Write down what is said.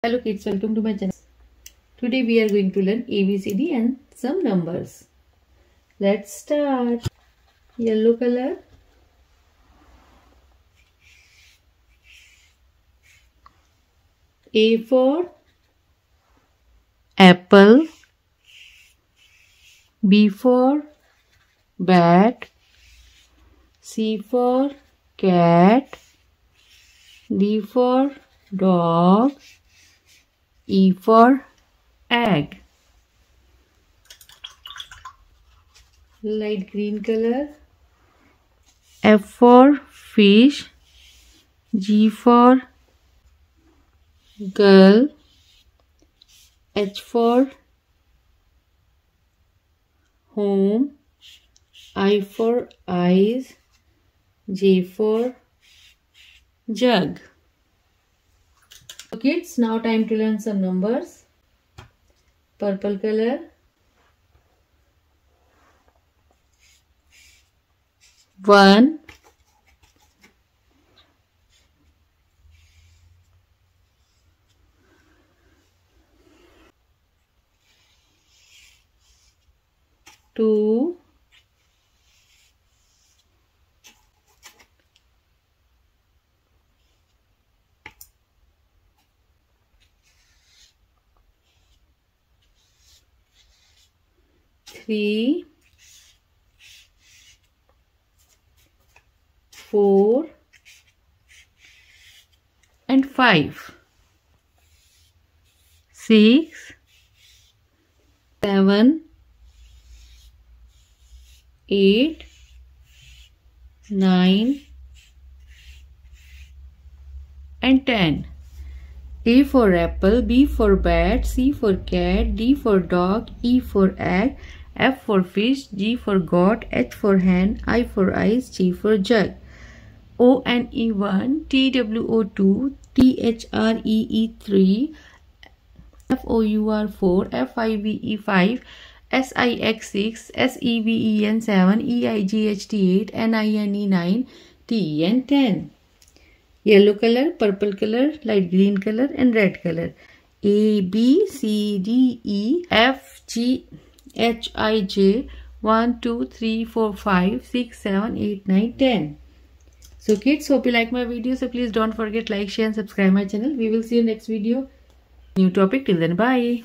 Hello kids, welcome to my channel. Today we are going to learn ABCD and some numbers. Let's start. Yellow color. A for apple. B for bat. C for cat. D for dog. E for egg. Light green color. F for fish. G for girl. H for home. I for eyes. J for jug. So kids, now time to learn some numbers. Purple color. 1, 2, 3, 4 and 5, 6, 7, 8, 9 and 10. A for apple, B for bat, C for cat, D for dog, E for egg, F for fish, G for goat, H for hen, I for eyes, J for jug. O N E 1, T W O 2, T H R E E 3, F O U R 4, F I V E 5, S I X 6, S E V E N 7, E I G H T 8, N I N E 9, T E N 10. Yellow color, purple color, light green color and red color. A, B, C, D, E, F, G, H, I, J, 1, 2, 3, 4, 5, 6, 7, 8, 9, 10. So kids, hope you like my video. So please don't forget like, share and subscribe my channel. We will see you next video. New topic. Till then, bye.